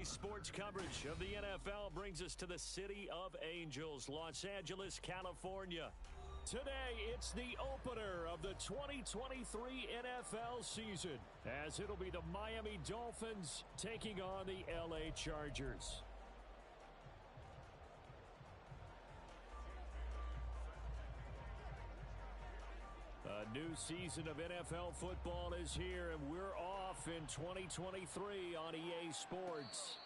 Today's sports coverage of the NFL brings us to the City of Angels, Los Angeles, California. Today, it's the opener of the 2023 NFL season, as it'll be the Miami Dolphins taking on the LA Chargers. A new season of NFL football is here, and we're off in 2023 on EA Sports.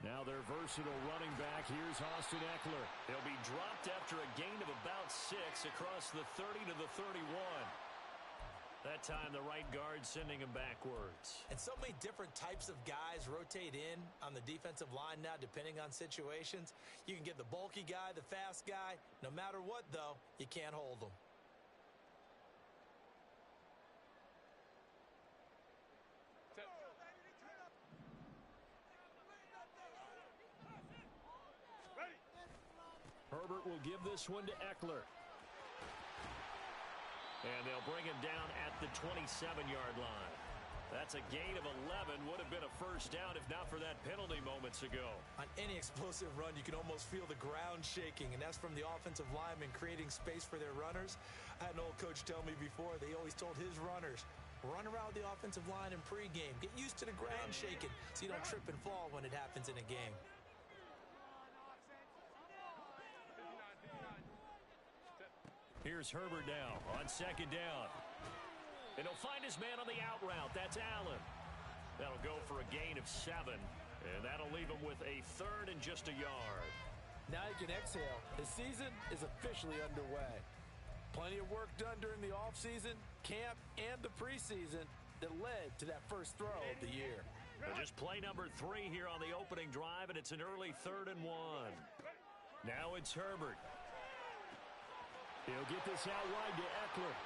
Now their versatile running back, here's Austin Ekeler. He'll be dropped after a gain of about 6 across the 30 to the 31. That time the right guard sending him backwards. And so many different types of guys rotate in on the defensive line now depending on situations. You can get the bulky guy, the fast guy. No matter what, though, you can't hold them. Herbert will give this one to Ekeler. And they'll bring him down at the 27-yard line. That's a gain of 11. Would have been a first down if not for that penalty moments ago. On any explosive run, you can almost feel the ground shaking, and that's from the offensive linemen creating space for their runners. I had an old coach tell me before, they always told his runners, run around the offensive line in pregame. Get used to the ground shaking so you don't trip and fall when it happens in a game. Here's Herbert now on second down. And he'll find his man on the out route. That's Allen. That'll go for a gain of 7. And that'll leave him with a third and just a yard. Now you can exhale. The season is officially underway. Plenty of work done during the offseason, camp, and the preseason that led to that first throw of the year. But just play number 3 here on the opening drive, and it's an early 3rd and 1. Now it's Herbert. He'll get this out wide to Ekeler.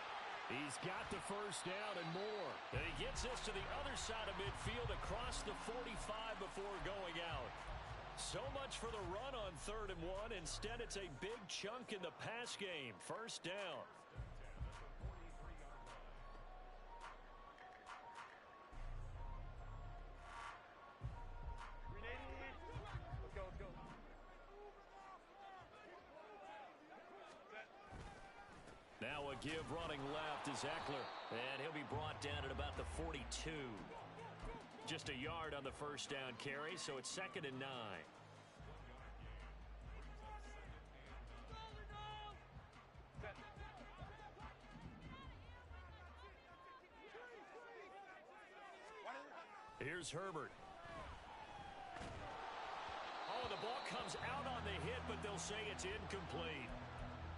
He's got the first down and more. And he gets this to the other side of midfield across the 45 before going out. So much for the run on 3rd and 1. Instead, it's a big chunk in the pass game. First down. Let's go, let's go. Now a give running left is Ekeler. And he'll be brought down at about the 42. Just a yard on the first down carry, so it's 2nd and 9. Here's Herbert. Oh, the ball comes out on the hit, but they'll say it's incomplete.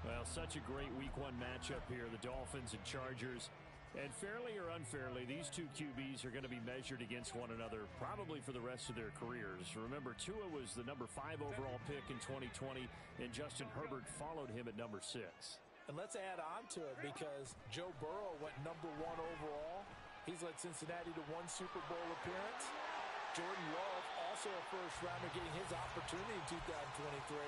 Well, such a great Week 1 matchup here, the Dolphins and Chargers. And fairly or unfairly, these two QBs are going to be measured against one another probably for the rest of their careers. Remember, Tua was the number 5 overall pick in 2020, and Justin Herbert followed him at number 6. And let's add on to it because Joe Burrow went number 1 overall. He's led Cincinnati to 1 Super Bowl appearance. Jordan Love, also a first-rounder, getting his opportunity in 2023.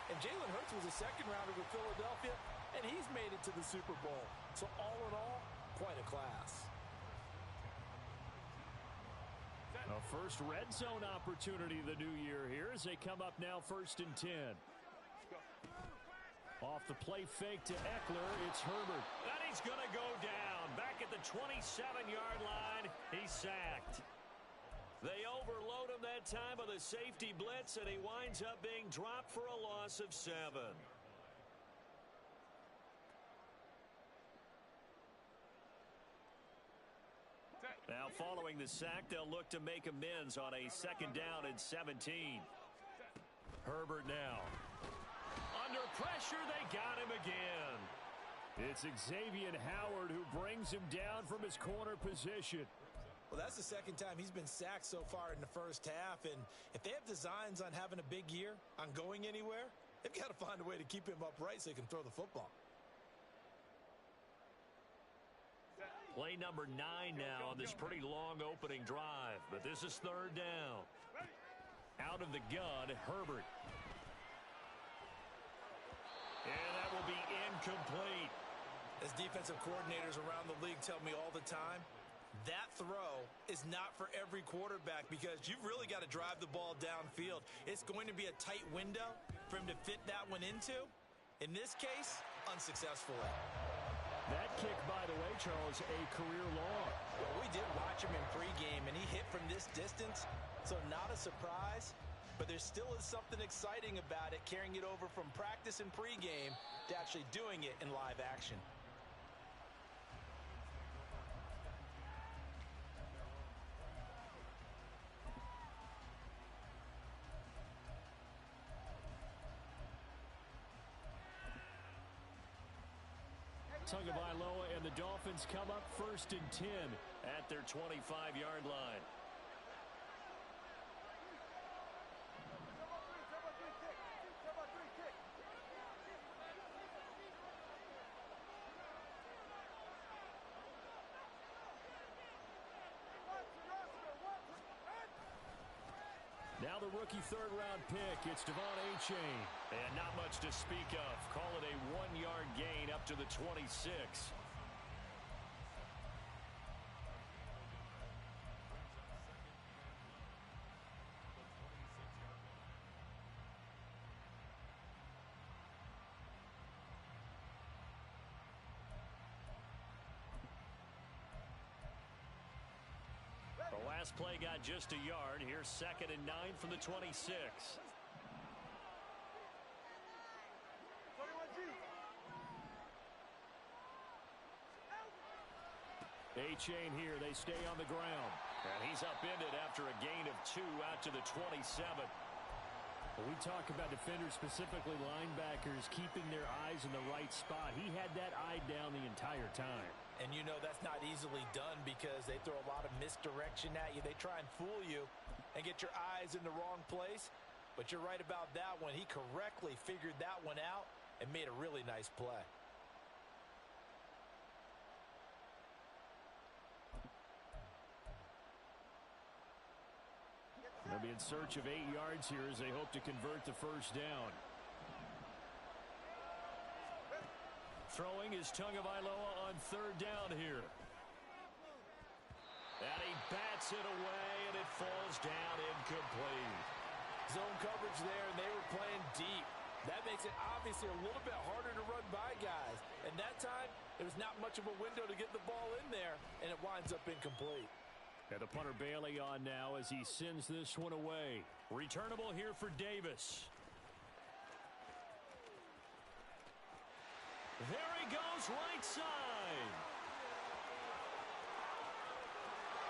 And Jalen Hurts was a second-rounder with Philadelphia, and he's made it to the Super Bowl. So all in all, quite a class. A first red zone opportunity the new year here as they come up now 1st and 10. Off the play fake to Ekeler, it's Herbert. And he's going to go down. Back at the 27-yard line, he's sacked. They overload him that time with a safety blitz, and he winds up being dropped for a loss of 7. Now following the sack, they'll look to make amends on a 2nd down and 17. Herbert now. Under pressure, they got him again. It's Xavier Howard who brings him down from his corner position. Well, that's the second time he's been sacked so far in the first half, and if they have designs on having a big year, on going anywhere, they've got to find a way to keep him upright so he can throw the football. Play number 9 now on this pretty long opening drive, but this is third down. Out of the gun, Herbert. And that will be incomplete. As defensive coordinators around the league tell me all the time, that throw is not for every quarterback because you've really got to drive the ball downfield. It's going to be a tight window for him to fit that one into. In this case, unsuccessfully. That kick, by the way, Charles, a career long. Well, we did watch him in pregame, and he hit from this distance, so not a surprise. But there still is something exciting about it, carrying it over from practice and pregame to actually doing it in live action. Tagovailoa and the Dolphins come up 1st and 10 at their 25-yard line. Now the rookie third-round pick, it's Devon Achane. And not much to speak of. Call it a 1-yard gain up to the 26. The last play got just a yard. Here's 2nd and 9 from the 26. Achane here. They stay on the ground. And he's upended after a gain of 2 out to the 27. When we talk about defenders, specifically linebackers, keeping their eyes in the right spot, he had that eye down the entire time. And you know that's not easily done because they throw a lot of misdirection at you. They try and fool you and get your eyes in the wrong place. But you're right about that one. He correctly figured that one out and made a really nice play. They'll be in search of 8 yards here as they hope to convert the first down. Throwing is Tagovailoa on 3rd down here. And he bats it away, and it falls down incomplete. Zone coverage there, and they were playing deep. That makes it obviously a little bit harder to run by guys. And that time, there was not much of a window to get the ball in there, and it winds up incomplete. And the punter Bailey on now as he sends this one away. Returnable here for Davis. There he goes, right side.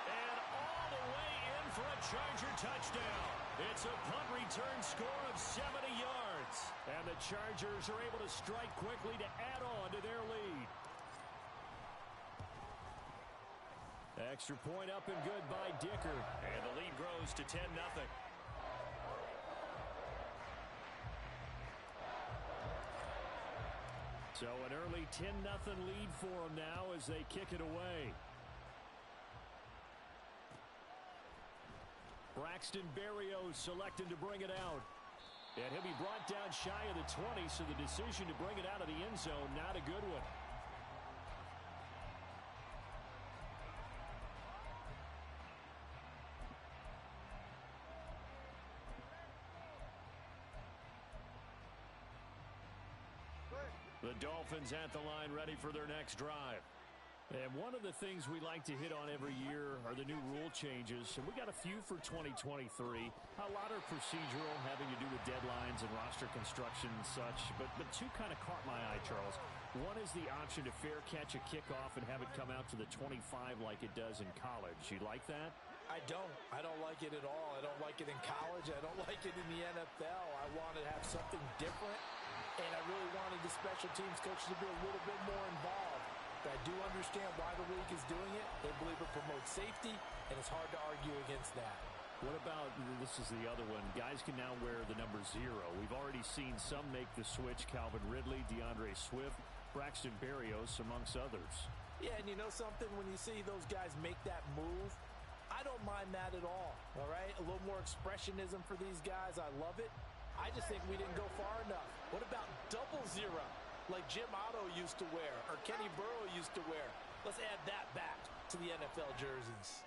And all the way in for a Charger touchdown. It's a punt return score of 70 yards. And the Chargers are able to strike quickly to add on to their lead. Extra point up and good by Dicker. And the lead grows to 10-0. So an early 10-0 lead for them now as they kick it away. Braxton Berrios selected to bring it out. And he'll be brought down shy of the 20, so the decision to bring it out of the end zone, not a good one. The Dolphins at the line ready for their next drive. And one of the things we like to hit on every year are the new rule changes. And we got a few for 2023. A lot are procedural, having to do with deadlines and roster construction and such. But two kind of caught my eye, Charles. One is the option to fair catch a kickoff and have it come out to the 25 like it does in college. You like that? I don't. I don't like it at all. I don't like it in college. I don't like it in the NFL. I want to have something different. And I really wanted the special teams coach to be a little bit more involved. But I do understand why the league is doing it. They believe it promotes safety, and it's hard to argue against that. What about, this is the other one, guys can now wear the number 0. We've already seen some make the switch, Calvin Ridley, DeAndre Swift, Braxton Berrios, amongst others. Yeah, and you know something? When you see those guys make that move, I don't mind that at all right? A little more expressionism for these guys. I love it. I just think we didn't go far enough. What about 00, like Jim Otto used to wear or Kenny Burrow used to wear? Let's add that back to the NFL jerseys.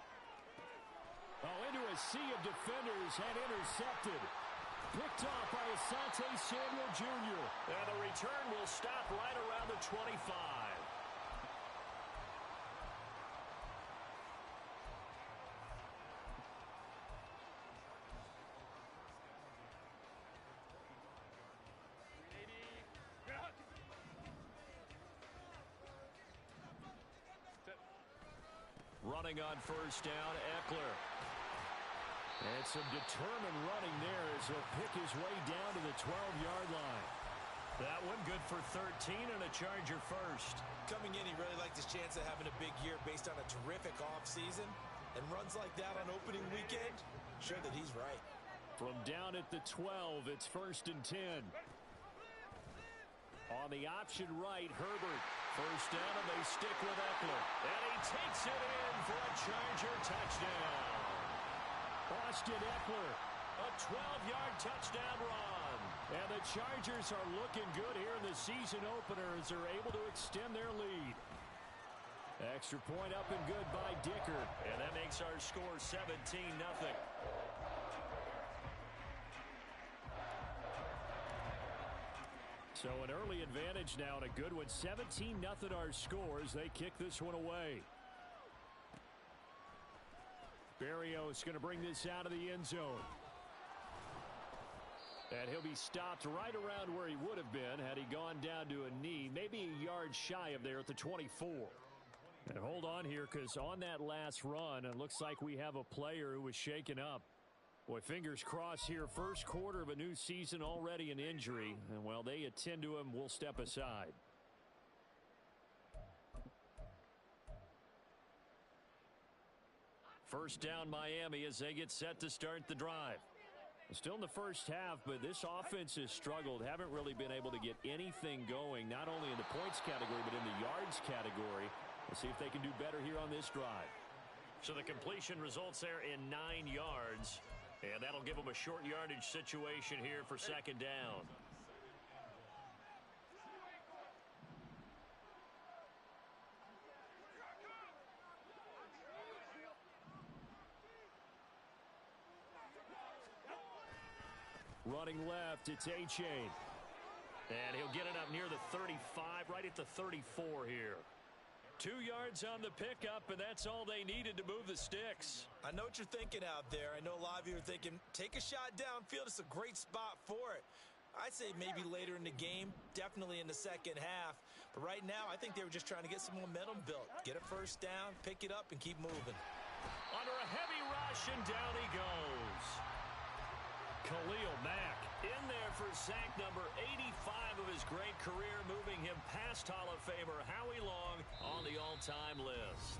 Oh, into a sea of defenders and intercepted. Picked off by Asante Samuel Jr. And the return will stop right around the 25. Running on first down, Eckler. And some determined running there as he'll pick his way down to the 12-yard line. That one good for 13 and a Charger first. Coming in, he really liked his chance of having a big year based on a terrific offseason. And runs like that on opening weekend, sure that he's right. From down at the 12, it's first and 10. On the option right, Herbert. First down, and they stick with Eckler. And he takes it in for a Charger touchdown. Austin Eckler, a 12-yard touchdown run. And the Chargers are looking good here in the season opener as they're able to extend their lead. Extra point up and good by Dicker. And that makes our score 17-0. So an early advantage now and a good one. 17-0 our score as they kick this one away. Berrios going to bring this out of the end zone. And he'll be stopped right around where he would have been had he gone down to a knee, maybe a yard shy of there at the 24. And hold on here, because on that last run, it looks like we have a player who was shaken up. Boy, fingers crossed here. First quarter of a new season, already an injury. And while they attend to him, we'll step aside. First down Miami as they get set to start the drive. Still in the first half, but this offense has struggled. Haven't really been able to get anything going, not only in the points category, but in the yards category. Let's see if they can do better here on this drive. So the completion results there in 9 yards. And that'll give them a short yardage situation here for second down. Running left, it's A-Chain. And he'll get it up near the 35, right at the 34 here. 2 yards on the pickup, and that's all they needed to move the sticks. I know what you're thinking out there. I know a lot of you are thinking, take a shot downfield. It's a great spot for it. I'd say maybe later in the game, definitely in the second half. But right now, I think they were just trying to get some momentum built. Get a first down, pick it up, and keep moving. Under a heavy rush, and down he goes. Khalil Mack in there for sack number 85 of his great career, moving him past Hall of Famer Howie Long on the all-time list.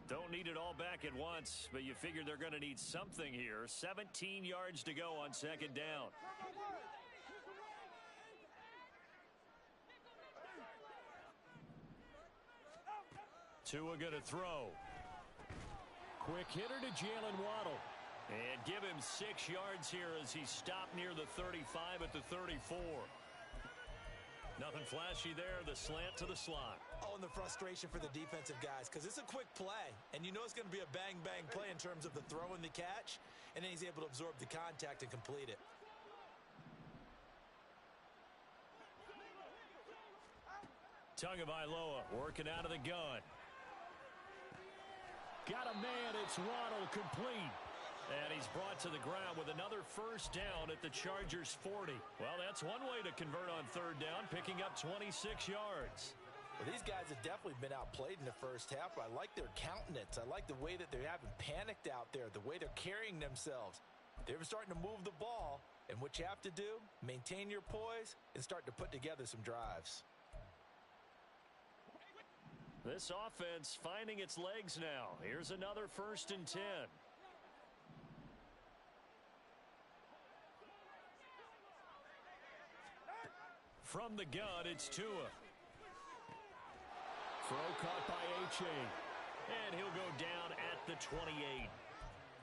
Don't need it all back at once, but you figure they're going to need something here. 17 yards to go on second down. Tua going to throw. Quick hitter to Jalen Waddle. And give him 6 yards here as he stopped near the 35 at the 34. Nothing flashy there. The slant to the slot. Oh, and the frustration for the defensive guys, because it's a quick play, and you know it's going to be a bang-bang play in terms of the throw and the catch, and then he's able to absorb the contact and complete it. Tagovailoa working out of the gun. Got a man. It's Waddle complete. And he's brought to the ground with another first down at the Chargers' 40. Well, that's one way to convert on third down, picking up 26 yards. Well, these guys have definitely been outplayed in the first half. I like their countenance. I like the way that they haven't panicked out there, the way they're carrying themselves. They're starting to move the ball, and what you have to do, maintain your poise and start to put together some drives. This offense finding its legs now. Here's another 1st and 10. From the gun, it's Tua. Throw caught by A-Chain. And he'll go down at the 28.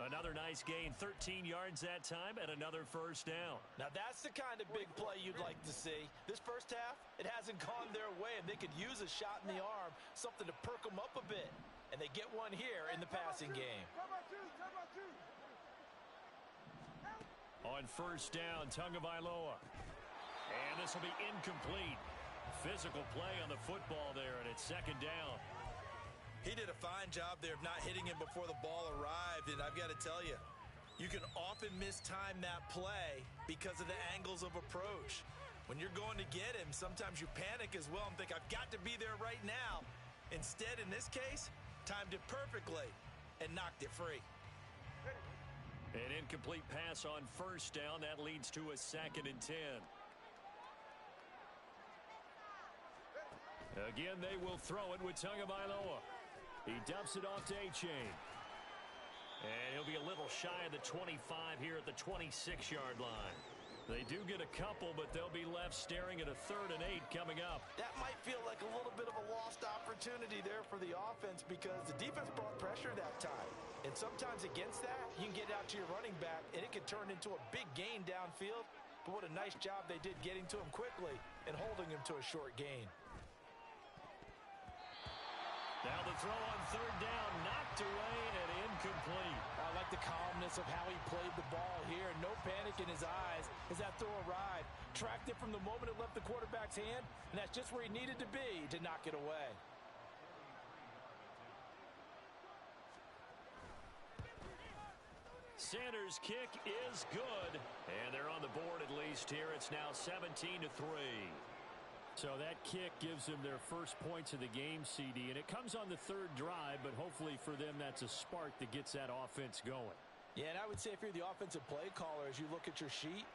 Another nice gain, 13 yards that time, and another first down. Now that's the kind of big play you'd like to see. This first half, it hasn't gone their way, and they could use a shot in the arm, something to perk them up a bit. And they get one here in the passing game. On first down, Tagovailoa. And this will be incomplete. Physical play on the football there, and it's 2nd down. He did a fine job there of not hitting him before the ball arrived, and I've got to tell you, you can often mistime that play because of the angles of approach. When you're going to get him, sometimes you panic as well and think, I've got to be there right now. Instead, in this case, timed it perfectly and knocked it free. An incomplete pass on first down. That leads to a 2nd and 10. Again, they will throw it with Tagovailoa. He dumps it off to A-Chain. And he'll be a little shy of the 25 here at the 26-yard line. They do get a couple, but they'll be left staring at a 3rd and 8 coming up. That might feel like a little bit of a lost opportunity there for the offense because the defense brought pressure that time. And sometimes against that, you can get out to your running back, and it can turn into a big gain downfield. But what a nice job they did getting to him quickly and holding him to a short gain. Now the throw on 3rd down, knocked away and incomplete. I like the calmness of how he played the ball here. No panic in his eyes as that throw arrived. Tracked it from the moment it left the quarterback's hand, and that's just where he needed to be to knock it away. Sanders' kick is good, and they're on the board at least here. It's now 17-3. So that kick gives them their first points of the game, CD, and it comes on the 3rd drive, but hopefully for them that's a spark that gets that offense going. Yeah, and I would say if you're the offensive play caller, as you look at your sheet,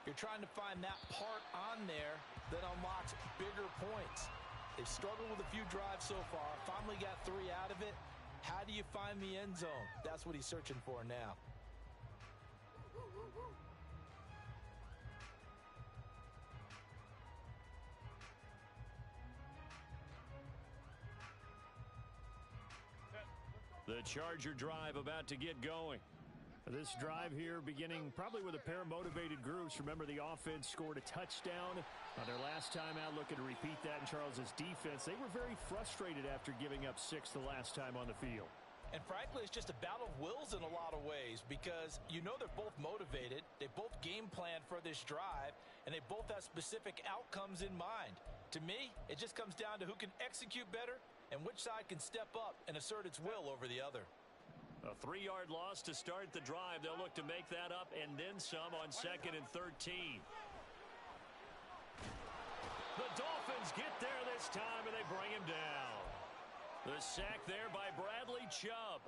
you're trying to find that part on there that unlocks bigger points. They've struggled with a few drives so far, finally got 3 out of it. How do you find the end zone? That's what he's searching for now. The Charger drive about to get going. This drive here beginning probably with a pair of motivated groups. Remember, the offense scored a touchdown on their last time out. Looking to repeat that in Charles's defense. They were very frustrated after giving up 6 the last time on the field. And frankly, it's just a battle of wills in a lot of ways because you know they're both motivated. They both game plan for this drive, and they both have specific outcomes in mind. To me, it just comes down to who can execute better and which side can step up and assert its will over the other. A 3-yard loss to start the drive. They'll look to make that up and then some on 2nd and 13. The Dolphins get there this time, and they bring him down. The sack there by Bradley Chubb.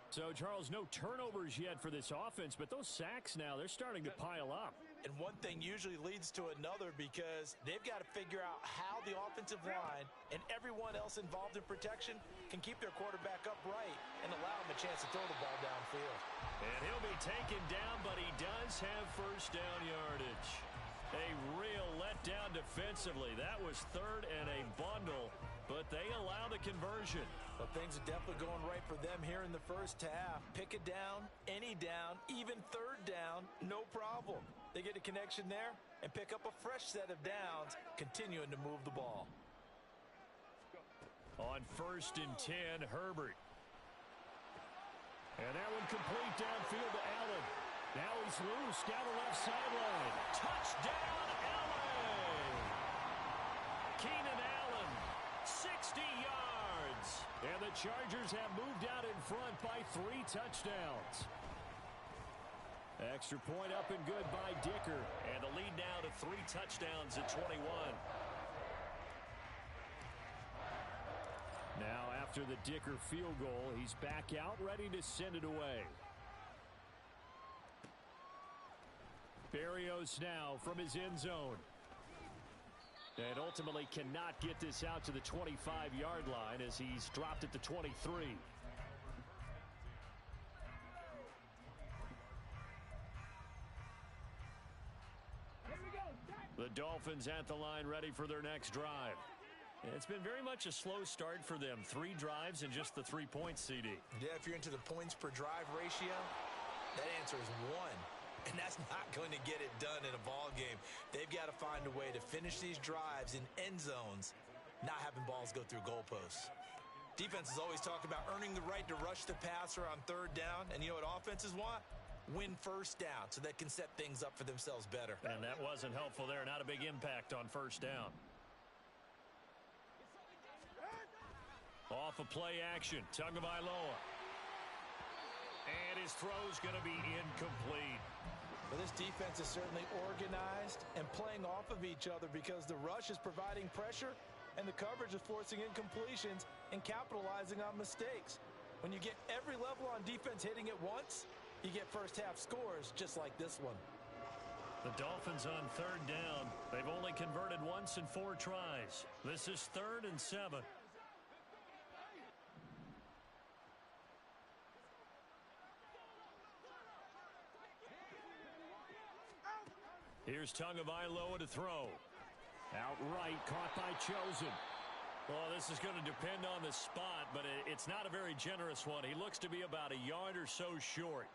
So, Charles, no turnovers yet for this offense, but those sacks now, they're starting to pile up. And one thing usually leads to another because they've got to figure out how the offensive line and everyone else involved in protection can keep their quarterback upright and allow him a chance to throw the ball downfield. And he'll be taken down, but he does have first down yardage. A real letdown defensively. That was 3rd and a bundle, but they allow the conversion. But things are definitely going right for them here in the first half. Pick a down, any down, even 3rd down, no problem. They get a connection there and pick up a fresh set of downs, continuing to move the ball. On 1st and 10, Herbert. And that one complete downfield to Allen. Now he's loose down the left sideline. Touchdown, Allen! Keenan Allen, 60 yards. And the Chargers have moved out in front by 3 touchdowns. Extra point up and good by Dicker. And the lead now to 3 touchdowns at 21. Now after the Dicker field goal, he's back out ready to send it away. Berrios now from his end zone. And ultimately cannot get this out to the 25-yard line as he's dropped at the 23. The Dolphins at the line ready for their next drive. It's been very much a slow start for them. 3 drives and just the 3 points, CD. Yeah, if you're into the points per drive ratio, that answer is 1. And that's not going to get it done in a ball game. They've got to find a way to finish these drives in end zones, not having balls go through goalposts. Defenses always talk about earning the right to rush the passer on 3rd down. And you know what offenses want? Win 1st down so they can set things up for themselves better. And that wasn't helpful there. Not a big impact on 1st down. Off a play action, Tagovailoa. And his throw's going to be incomplete. Well, this defense is certainly organized and playing off of each other because the rush is providing pressure and the coverage is forcing incompletions and capitalizing on mistakes. When you get every level on defense hitting at once, you get first-half scores just like this one. The Dolphins on 3rd down. They've only converted once in 4 tries. This is 3rd and 7. Here's Tagovailoa to throw. Outright caught by Chosen. Well, this is going to depend on the spot, but it's not a very generous one. He looks to be about a yard or so short.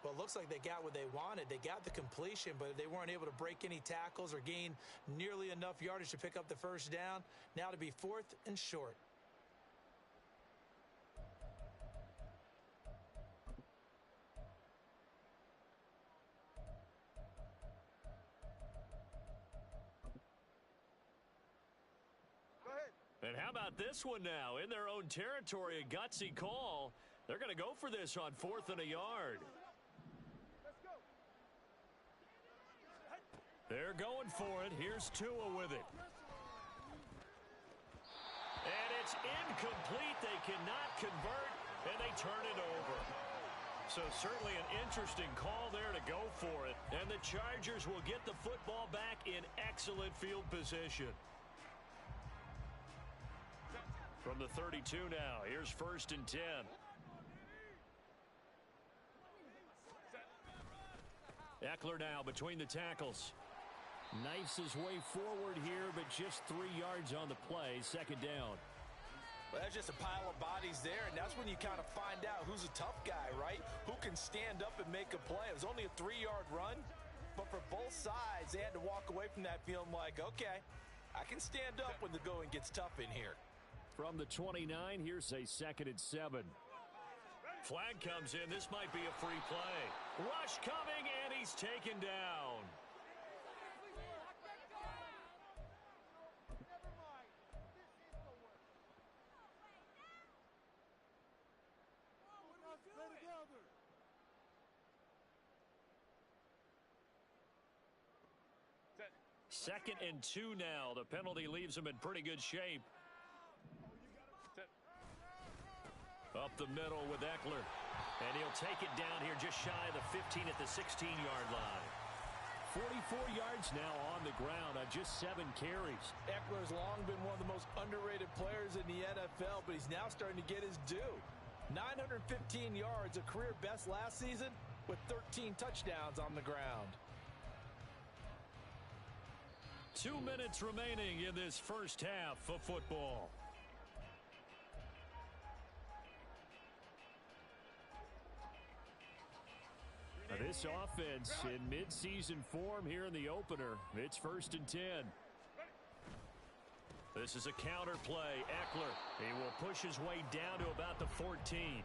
Well, it looks like they got what they wanted. They got the completion, but they weren't able to break any tackles or gain nearly enough yardage to pick up the 1st down. Now to be 4th and short. And how about this one now? In their own territory, a gutsy call. They're going to go for this on 4th and a yard. They're going for it. Here's Tua with it. And it's incomplete. They cannot convert, and they turn it over. So certainly an interesting call there to go for it. And the Chargers will get the football back in excellent field position. From the 32 now, here's 1st and 10. Eckler now between the tackles. Knifes his way forward here, but just 3 yards on the play. 2nd down. Well, that's just a pile of bodies there, and that's when you kind of find out who's a tough guy, right? Who can stand up and make a play. It was only a 3-yard run, but for both sides, they had to walk away from that feeling like, okay, I can stand up when the going gets tough in here. From the 29, here's a 2nd and 7. Flag comes in. This might be a free play. Rush coming, and he's taken down. Second and 2 now. The penalty leaves him in pretty good shape. Up the middle with Eckler. And he'll take it down here just shy of the 15 at the 16-yard line. 44 yards now on the ground on just 7 carries. Eckler's long been one of the most underrated players in the NFL, but he's now starting to get his due. 915 yards, a career best last season, with 13 touchdowns on the ground. 2 minutes remaining in this first half of football. This offense in midseason form here in the opener. It's 1st and 10. This is a counter play. Eckler, he will push his way down to about the 14.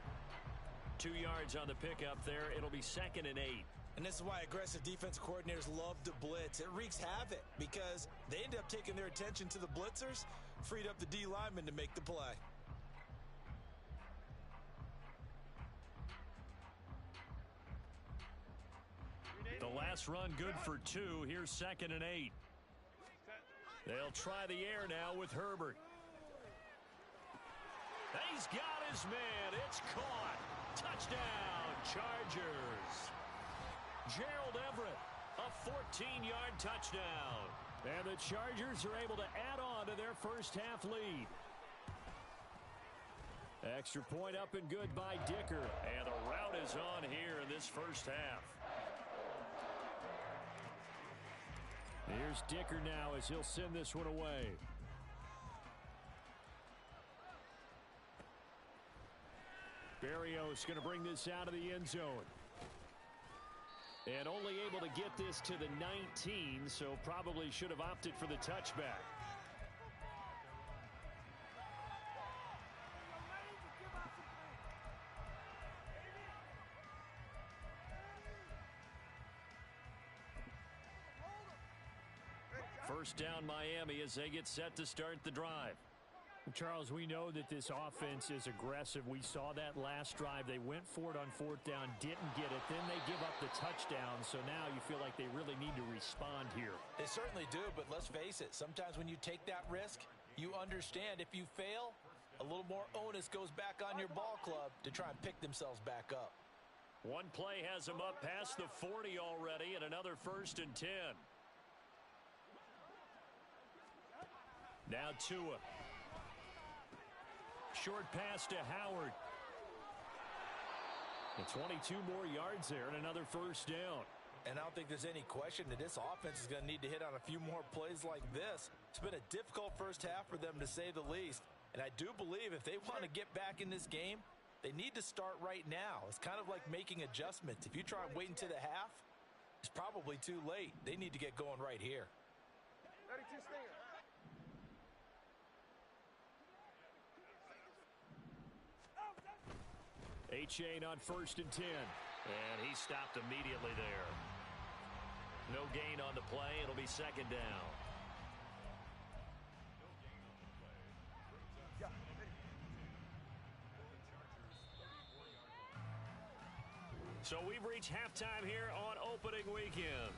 2 yards on the pickup there. It'll be 2nd and 8. And this is why aggressive defense coordinators love to blitz. It wreaks havoc because they end up taking their attention to the blitzers, freed up the D lineman to make the play. The last run good for 2. Here's 2nd and 8. They'll try the air now with Herbert. He's got his man. It's caught. Touchdown, Chargers. Gerald Everett, a 14-yard touchdown. And the Chargers are able to add on to their first half lead. Extra point up and good by Dicker. And the route is on here in this first half. Here's Dicker now as he'll send this one away. Berrios going to bring this out of the end zone. And only able to get this to the 19, so probably should have opted for the touchback. First down Miami as they get set to start the drive. Charles, we know that this offense is aggressive. We saw that last drive. They went for it on 4th down, didn't get it. Then they give up the touchdown. So now you feel like they really need to respond here. They certainly do, but let's face it. Sometimes when you take that risk, you understand if you fail, a little more onus goes back on your ball club to try and pick themselves back up. One play has them up past the 40 already, and another 1st and 10. Now Tua. Short pass to Howard. And 22 more yards there and another first down. And I don't think there's any question that this offense is going to need to hit on a few more plays like this. It's been a difficult first half for them, to say the least. And I do believe if they want to get back in this game, they need to start right now. It's kind of like making adjustments. If you try and wait until the half, it's probably too late. They need to get going right here. 32 Stinger. Achane on 1st and 10. And he stopped immediately there. No gain on the play. It'll be 2nd down. So we've reached halftime here on opening weekend.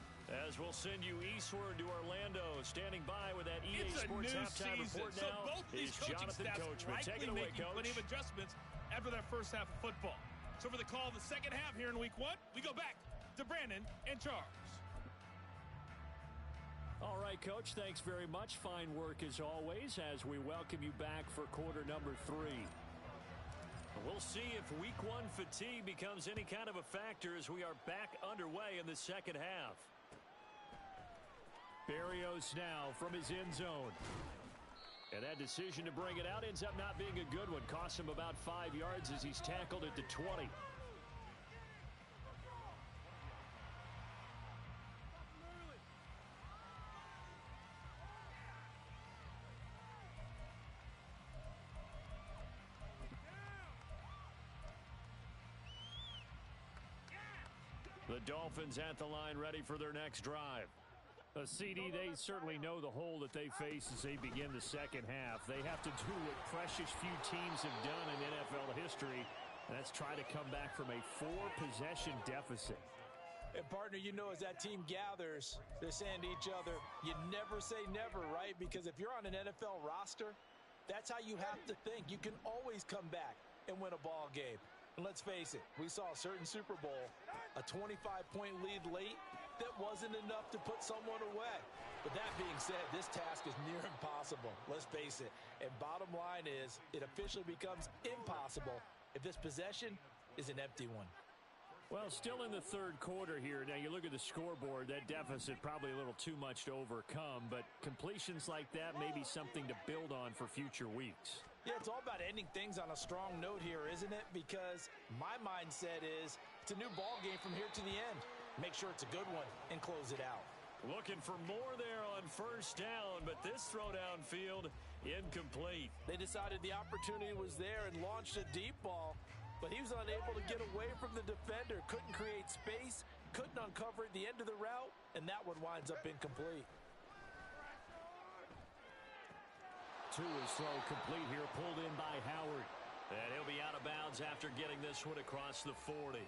As we'll send you eastward to Orlando. Standing by with that EA Sports halftime report so now both these is coaching Jonathan staffs Coachman. Take likely it away, making Coach. plenty of adjustments after that first half of football. So for the call of the second half here in week 1, we go back to Brandon and Charles. All right, Coach, thanks very much. Fine work as always as we welcome you back for quarter number 3. We'll see if week 1 fatigue becomes any kind of a factor as we are back underway in the second half. Berrios now from his end zone. And that decision to bring it out ends up not being a good one. Costs him about 5 yards as he's tackled at the 20. The Dolphins at the line ready for their next drive. CD, they certainly know the hole that they face as they begin the second half. They have to do what precious few teams have done in NFL history, and that's try to come back from a 4-possession deficit. And, partner, you know, as that team gathers, they're saying to each other, you never say never, right? Because if you're on an NFL roster, that's how you have to think. You can always come back and win a ball game. And let's face it, we saw a certain Super Bowl, a 25-point lead late, that wasn't enough to put someone away. But that being said, this task is near impossible. Let's face it. And bottom line is, it officially becomes impossible if this possession is an empty one. Well, still in the third quarter here. Now, you look at the scoreboard, that deficit probably a little too much to overcome, but completions like that may be something to build on for future weeks. Yeah, it's all about ending things on a strong note here, isn't it? Because my mindset is it's a new ball game from here to the end. Make sure it's a good one and close it out. Looking for more there on first down, but this throw downfield incomplete. They decided the opportunity was there and launched a deep ball, but he was unable to get away from the defender. Couldn't create space, couldn't uncover at the end of the route, and that one winds up incomplete. Tua's throw complete here, pulled in by Howard. And he'll be out of bounds after getting this one across the 40.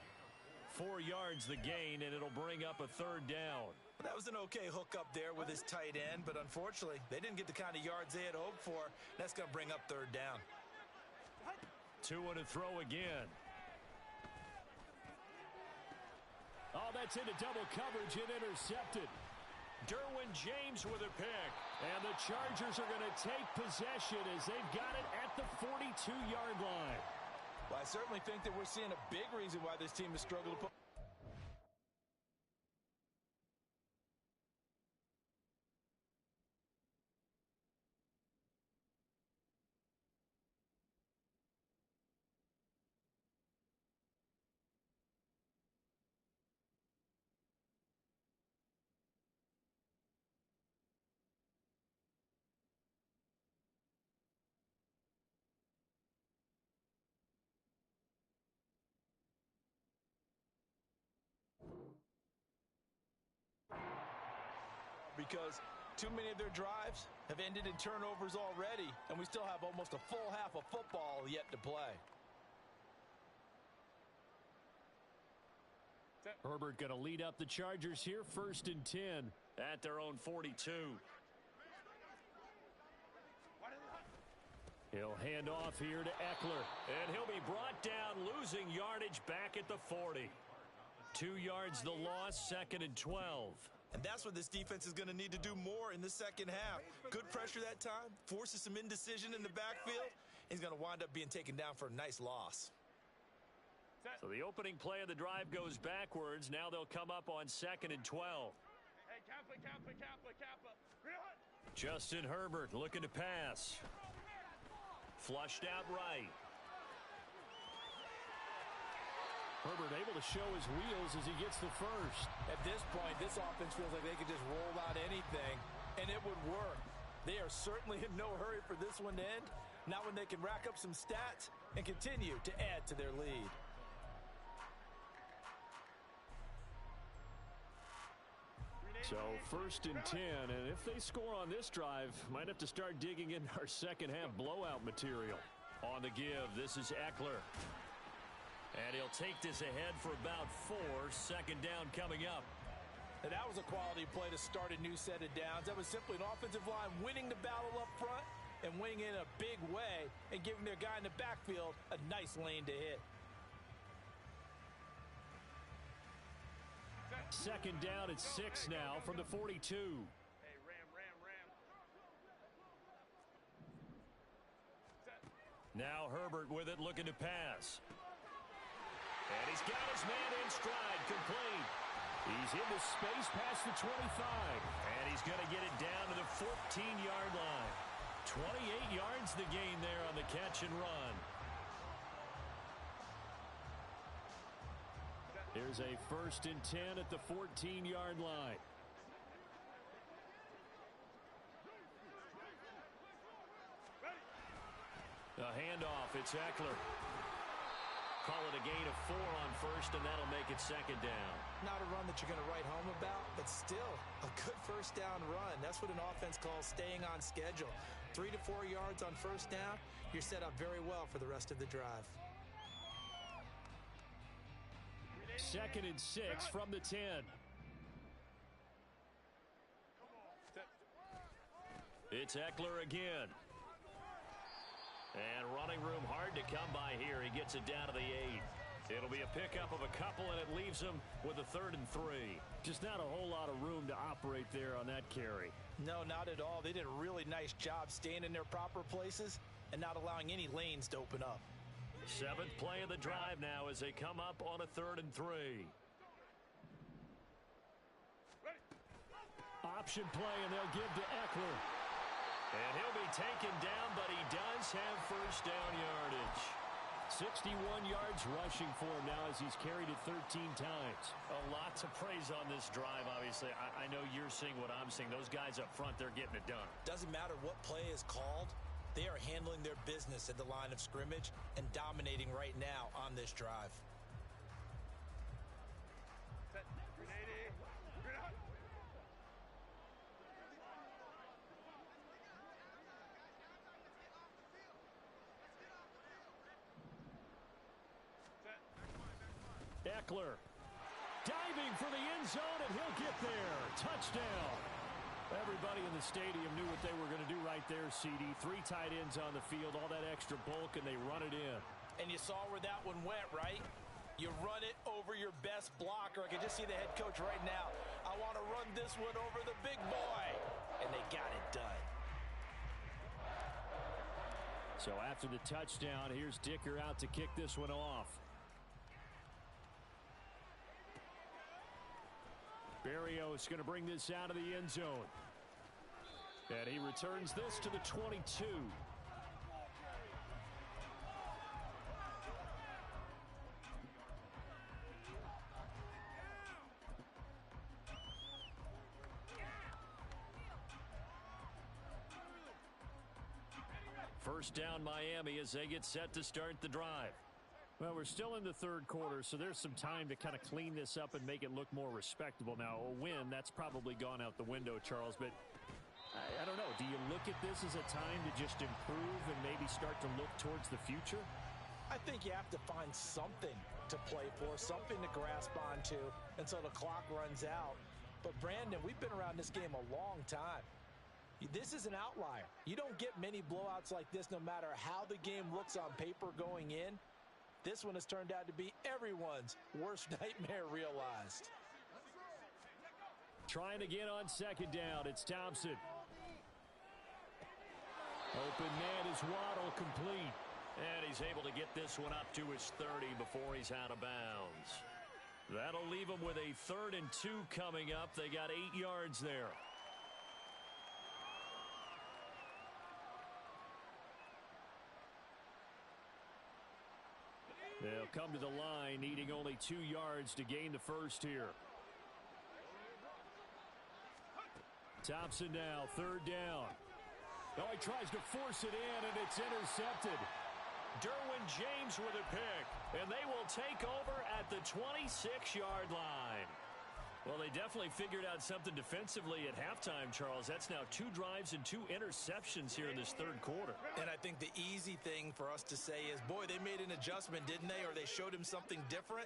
4 yards the gain, and it'll bring up a 3rd down. That was an okay hook up there with his tight end, but unfortunately, they didn't get the kind of yards they had hoped for. That's going to bring up 3rd down. 2 and a throw again. Oh, that's into double coverage and intercepted. Derwin James with a pick. And the Chargers are going to take possession as they've got it at the 42-yard line. Well, I certainly think that we're seeing a big reason why this team has struggled to put. Because too many of their drives have ended in turnovers already, and we still have almost a full half of football yet to play. Herbert going to lead up the Chargers here, 1st and 10. At their own 42. He'll hand off here to Eckler. And he'll be brought down, losing yardage back at the 40. 2 yards the loss, 2nd and 12. And that's what this defense is going to need to do more in the second half. Good pressure that time, forces some indecision in the backfield. He's going to wind up being taken down for a nice loss. So the opening play of the drive goes backwards. Now they'll come up on 2nd and 12. Hey, Kappa. Justin Herbert looking to pass. Flushed out right. Herbert able to show his wheels as he gets the first. At this point, this offense feels like they could just roll out anything, and it would work. They are certainly in no hurry for this one to end. Not when they can rack up some stats and continue to add to their lead. So 1st and 10, and if they score on this drive, might have to start digging in our second half blowout material. On the give, this is Eckler. And he'll take this ahead for about 4. 2nd down coming up. And that was a quality play to start a new set of downs. That was simply an offensive line winning the battle up front and winning in a big way and giving their guy in the backfield a nice lane to hit. 2nd down at 6 now from the 42. Hey, Ram. Now Herbert with it, looking to pass. And he's got his man in stride, complete. He's into space past the 25. And he's going to get it down to the 14-yard line. 28 yards the gain there on the catch and run. Here's a 1st and 10 at the 14-yard line. A handoff, it's Eckler. Call it a gain of 4 on 1st, and that'll make it 2nd down. Not a run that you're going to write home about, but still a good 1st down run. That's what an offense calls staying on schedule. 3 to 4 yards on 1st down, you're set up very well for the rest of the drive. 2nd and 6 from the 10. It's Eckler again. And running room hard to come by here. He gets it down to the 8. It'll be a pickup of a couple, and it leaves him with a 3rd and 3. Just not a whole lot of room to operate there on that carry. No, not at all. They did a really nice job staying in their proper places and not allowing any lanes to open up. 7th play of the drive now as they come up on a 3rd and 3. Option play, and they'll give to Eckler. And he'll be taken down, but he does have 1st down yardage. 61 yards rushing for him now as he's carried it 13 times. A lot to praise on this drive, obviously. I know you're seeing what I'm seeing. Those guys up front, they're getting it done. Doesn't matter what play is called. They are handling their business at the line of scrimmage and dominating right now on this drive. Eckler Diving for the end zone, and he'll get there. Touchdown. Everybody in the stadium knew what they were going to do right there, CD. 3 tight ends on the field, all that extra bulk, and they run it in. And you saw where that one went, right? You run it over your best blocker. I can just see the head coach right now. I want to run this one over the big boy. And they got it done. So after the touchdown, here's Dicker out to kick this one off. Berrios going to bring this out of the end zone. And he returns this to the 22. First down Miami as they get set to start the drive. Well, we're still in the third quarter, so there's some time to kind of clean this up and make it look more respectable. Now, a win, that's probably gone out the window, Charles, but I don't know. Do you look at this as a time to just improve and maybe start to look towards the future? I think you have to find something to play for, something to grasp onto until the clock runs out. But, Brandon, we've been around this game a long time. This is an outlier. You don't get many blowouts like this no matter how the game looks on paper going in. This one has turned out to be everyone's worst nightmare realized. Trying again on second down. It's Thompson. Open man is Waddle, complete. And he's able to get this one up to his 30 before he's out of bounds. That'll leave him with a 3rd and 2 coming up. They got 8 yards there. They'll come to the line, needing only 2 yards to gain the first here. Thompson now, 3rd down. Oh, he tries to force it in, and it's intercepted. Derwin James with a pick, and they will take over at the 26-yard line. Well, they definitely figured out something defensively at halftime, Charles. That's now 2 drives and 2 interceptions here in this third quarter. And I think the easy thing for us to say is, boy, they made an adjustment, didn't they? Or they showed him something different.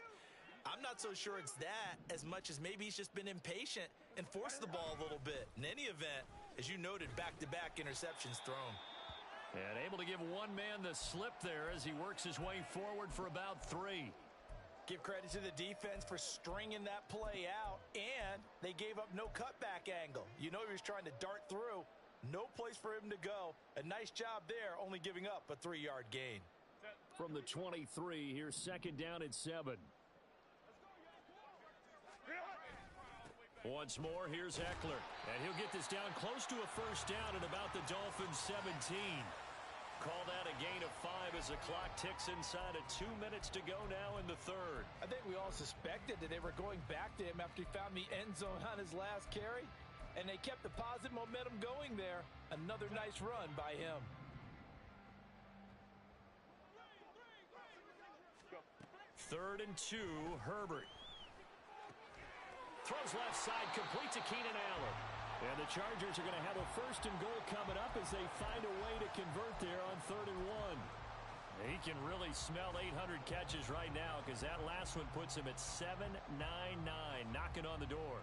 I'm not so sure it's that as much as maybe he's just been impatient and forced the ball a little bit. In any event, as you noted, back-to-back interceptions thrown. And able to give one man the slip there as he works his way forward for about 3. Give credit to the defense for stringing that play out, and they gave up no cutback angle. You know he was trying to dart through. No place for him to go. A nice job there, only giving up a 3-yard gain. From the 23, here's second down and 7. Once more, here's Eckler. And he'll get this down close to a first down at about the Dolphins' 17. Call that a gain of 5 as the clock ticks inside of 2 minutes to go now in the third. I think we all suspected that they were going back to him after he found the end zone on his last carry, and they kept the positive momentum going there. Another nice run by him. Third and 2, Herbert. Throws left side, complete to Keenan Allen. And the Chargers are going to have a 1st and goal coming up as they find a way to convert there on 3rd and 1. He can really smell 800 catches right now because that last one puts him at 799, knocking on the door.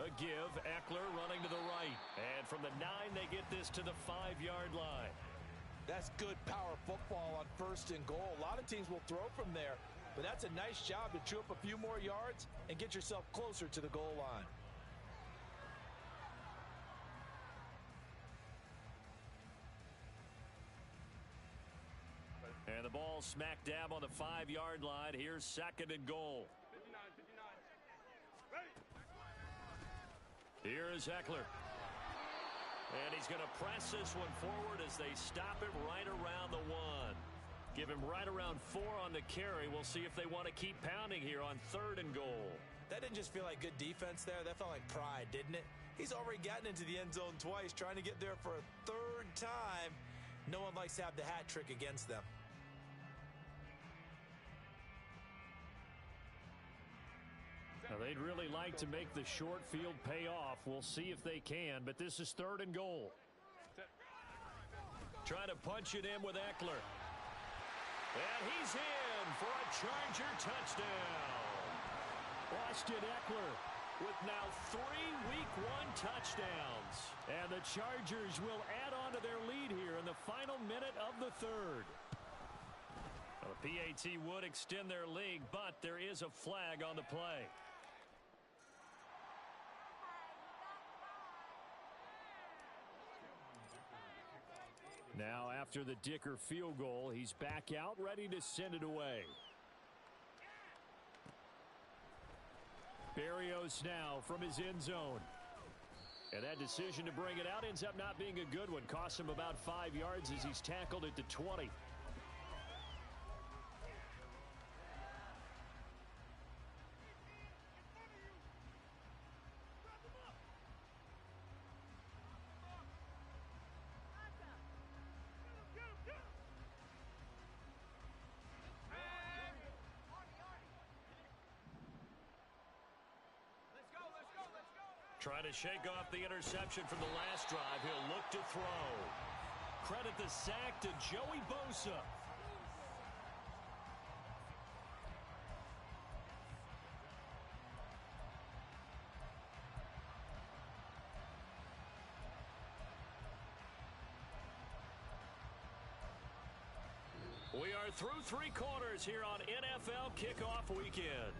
A give, Eckler running to the right. And from the 9, they get this to the 5-yard line. That's good power football on 1st and goal. A lot of teams will throw from there, but that's a nice job to chew up a few more yards and get yourself closer to the goal line. And the ball smack dab on the 5-yard line. Here's 2nd and goal. 59. Here is Eckler. And he's going to press this one forward as they stop it right around the 1. Give him right around 4 on the carry. We'll see if they want to keep pounding here on 3rd and goal. That didn't just feel like good defense there. That felt like pride, didn't it? He's already gotten into the end zone twice, trying to get there for a 3rd time. No one likes to have the hat trick against them. Now, they'd really like to make the short field pay off. We'll see if they can, but this is 3rd and goal. Trying to punch it in with Eckler. And he's in for a Charger touchdown. Austin Eckler with now 3 Week 1 touchdowns. And the Chargers will add on to their lead here in the final minute of the third. Well, the PAT would extend their lead, but there is a flag on the play. Now, after the Dicker field goal, he's back out, ready to send it away. Berrios now from his end zone. And that decision to bring it out ends up not being a good one. Costs him about 5 yards as he's tackled at the 20. Trying to shake off the interception from the last drive. He'll look to throw. Credit the sack to Joey Bosa. We are through 3 quarters here on NFL Kickoff Weekend.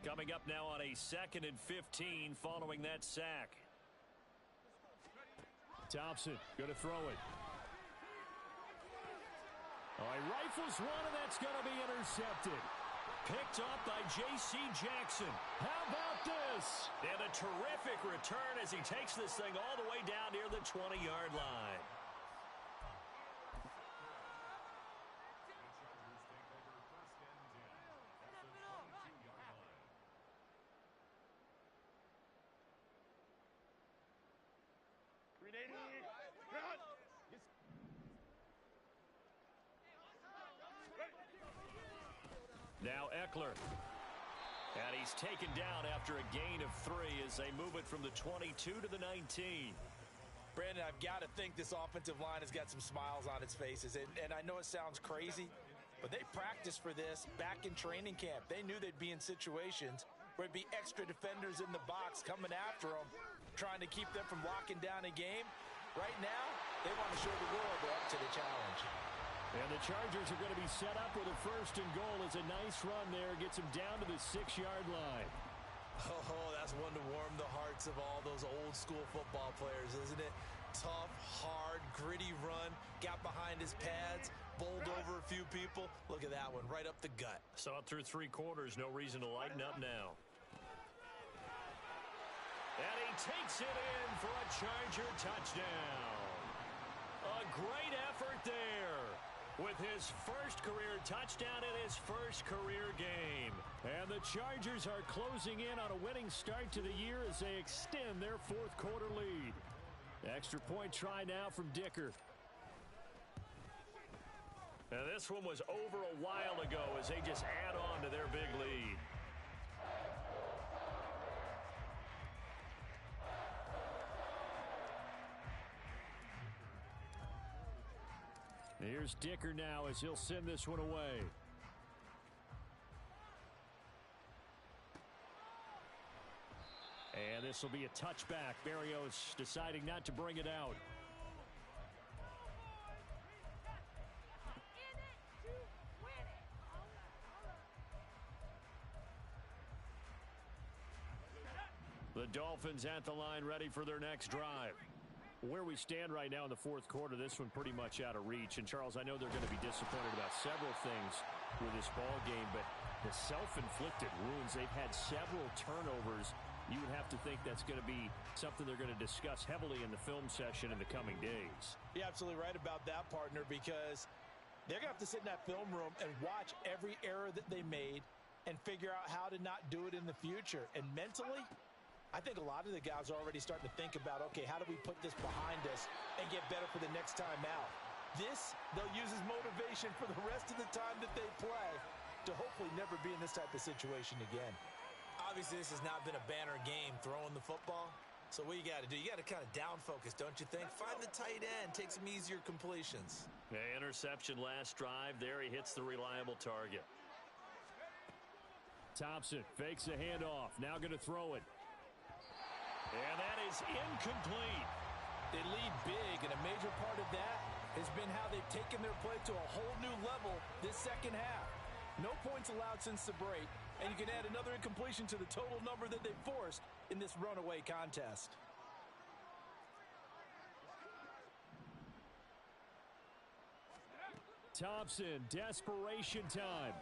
Coming up now on a 2nd and 15 following that sack. Thompson going to throw it. Oh, he rifles one, and that's going to be intercepted. Picked up by J.C. Jackson. How about this? And a terrific return as he takes this thing all the way down near the 20-yard line. Now Eckler. And he's taken down after a gain of 3 as they move it from the 22 to the 19. Brandon, I've got to think this offensive line has got some smiles on its faces. And I know it sounds crazy, but they practiced for this back in training camp. They knew they'd be in situations where it'd be extra defenders in the box coming after them, trying to keep them from locking down a game. Right now, they want to show the world they're up to the challenge. And the Chargers are going to be set up with a 1st and goal. As a nice run there, gets them down to the 6-yard line. Oh, that's one to warm the hearts of all those old school football players, isn't it? Tough, hard, gritty run, got behind his pads, bowled over a few people. Look at that one, right up the gut. Saw it through 3 quarters, no reason to lighten up now. And he takes it in for a Charger touchdown. A great effort there with his first career touchdown in his first career game. And the Chargers are closing in on a winning start to the year as they extend their 4th quarter lead. Extra point try now from Dicker. Now this one was over a while ago as they just add on to their big lead. Here's Dicker now as he'll send this one away. And this will be a touchback. Berrios deciding not to bring it out. The Dolphins at the line ready for their next drive. Where we stand right now in the 4th quarter, this one pretty much out of reach. And, Charles, I know they're going to be disappointed about several things with this ball game, but the self-inflicted wounds, they've had several turnovers. You would have to think that's going to be something they're going to discuss heavily in the film session in the coming days. You're absolutely right about that, partner, because they're going to have to sit in that film room and watch every error that they made and figure out how to not do it in the future. And mentally, I think a lot of the guys are already starting to think about, okay, how do we put this behind us and get better for the next time out? This, they'll use as motivation for the rest of the time that they play to hopefully never be in this type of situation again. Obviously, this has not been a banner game throwing the football. So what you got to do, you got to kind of down focus, don't you think? Find the tight end, take some easier completions. Interception last drive. There he hits the reliable target. Thompson fakes a handoff. Now going to throw it. And that is incomplete. They lead big, and a major part of that has been how they've taken their play to a whole new level this second half. No points allowed since the break, and you can add another incompletion to the total number that they forced in this runaway contest. Thompson, desperation time.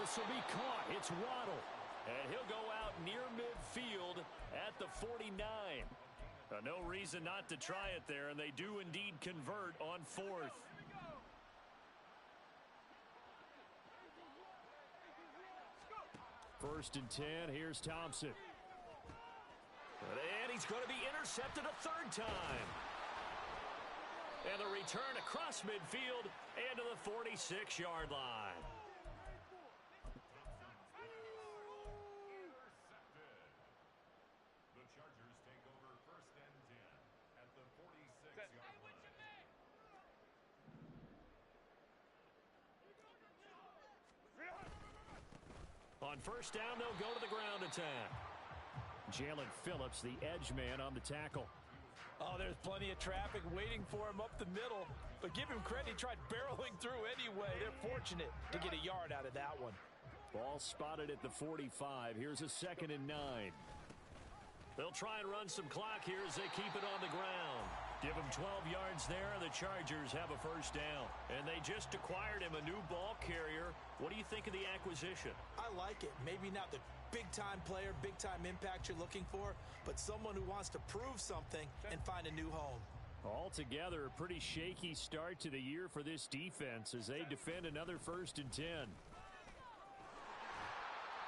This will be caught. It's Waddle. And he'll go out near midfield at the 49. No reason not to try it there, and they do indeed convert on fourth. First and 10, here's Thompson. And he's going to be intercepted a third time. And the return across midfield and to the 46-yard line. The Chargers take over first and 10 at the 46-yard line. On first down, they'll go to the ground attack. Jalen Phillips, the edge man on the tackle. Oh, there's plenty of traffic waiting for him up the middle. But give him credit, he tried barreling through anyway. They're fortunate to get a yard out of that one. Ball spotted at the 45. Here's a 2nd and 9. They'll try and run some clock here as they keep it on the ground. Give him 12 yards there, and the Chargers have a first down. And they just acquired him a new ball carrier. What do you think of the acquisition? I like it. Maybe not the big-time player, big-time impact you're looking for, but someone who wants to prove something and find a new home. Altogether, a pretty shaky start to the year for this defense as they defend another 1st and 10.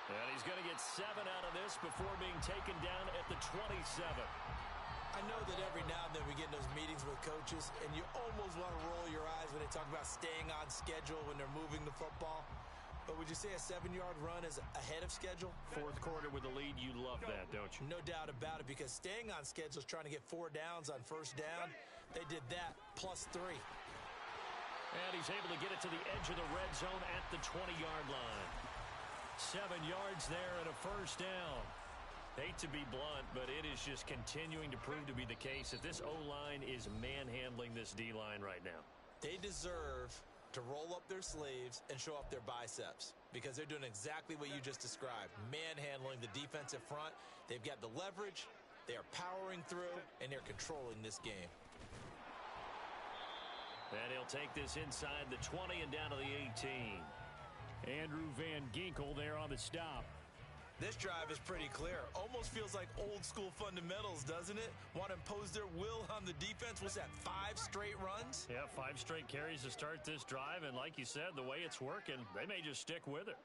And he's going to get 7 out of this before being taken down at the 27. I know that every now and then we get in those meetings with coaches, and you almost want to roll your eyes when they talk about staying on schedule when they're moving the football. But would you say a 7-yard run is ahead of schedule? Fourth quarter with the lead, you love that, don't you? No doubt about it, because staying on schedule is trying to get 4 downs on first down. They did that plus 3. And he's able to get it to the edge of the red zone at the 20-yard line. 7 yards there and a first down. Hate to be blunt, but it is just continuing to prove to be the case that this O-line is manhandling this D-line right now. They deserve to roll up their sleeves and show up their biceps because they're doing exactly what you just described, manhandling the defensive front. They've got the leverage, they are powering through, and they're controlling this game. And he'll take this inside the 20 and down to the 18. Andrew Van Ginkel there on the stop. This drive is pretty clear. Almost feels like old school fundamentals, doesn't it? Want to impose their will on the defense. What's that, 5 straight runs? Yeah, 5 straight carries to start this drive. And like you said, the way it's working, they may just stick with it.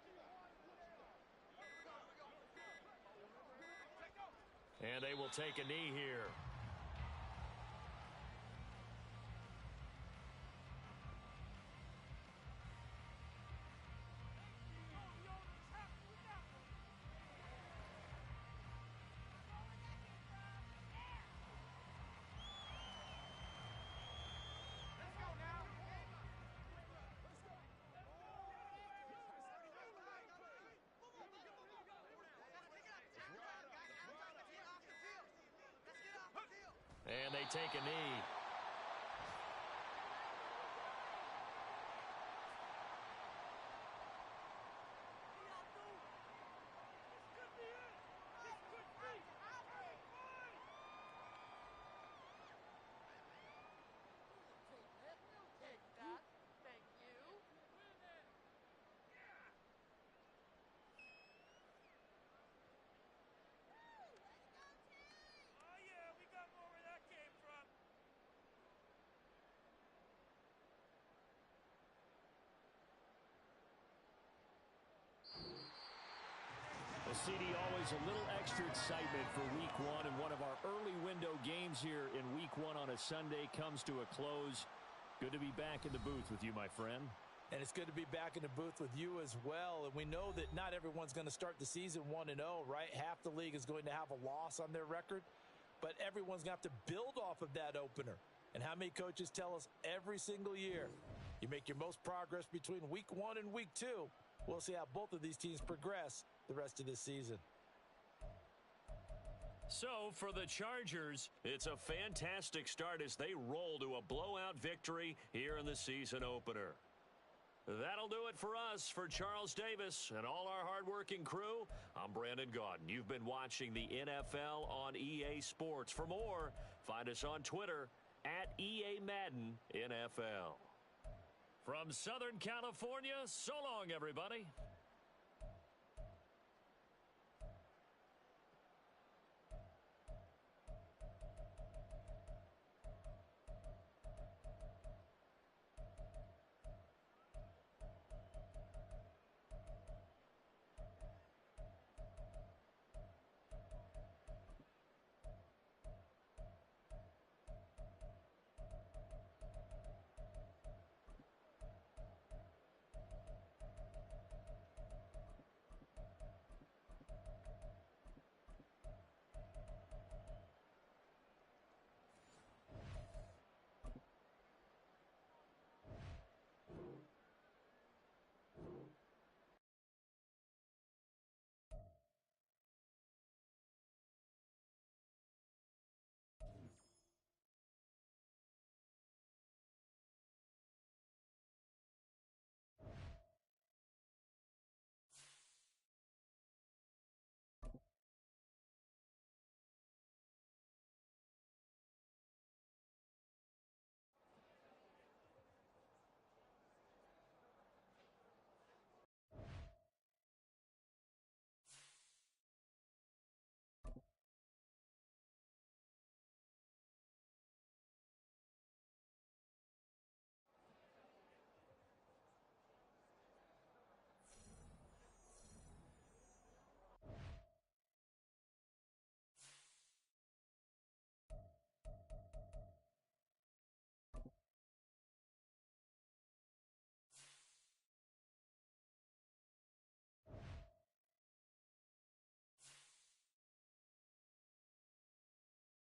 And they will take a knee here. And they take a knee. Well, CD, always a little extra excitement for Week 1, and one of our early window games here in Week 1 on a Sunday comes to a close. Good to be back in the booth with you, my friend. And it's good to be back in the booth with you as well. And we know that not everyone's going to start the season 1-0, right? Half the league is going to have a loss on their record, but everyone's going to have to build off of that opener. And how many coaches tell us every single year, you make your most progress between Week 1 and Week 2. We'll see how both of these teams progress the rest of this season. So, for the Chargers, it's a fantastic start as they roll to a blowout victory here in the season opener. That'll do it for us. For Charles Davis and all our hardworking crew, I'm Brandon Gaudin. You've been watching the NFL on EA Sports. For more, find us on Twitter at EA Madden NFL. From Southern California, so long, everybody.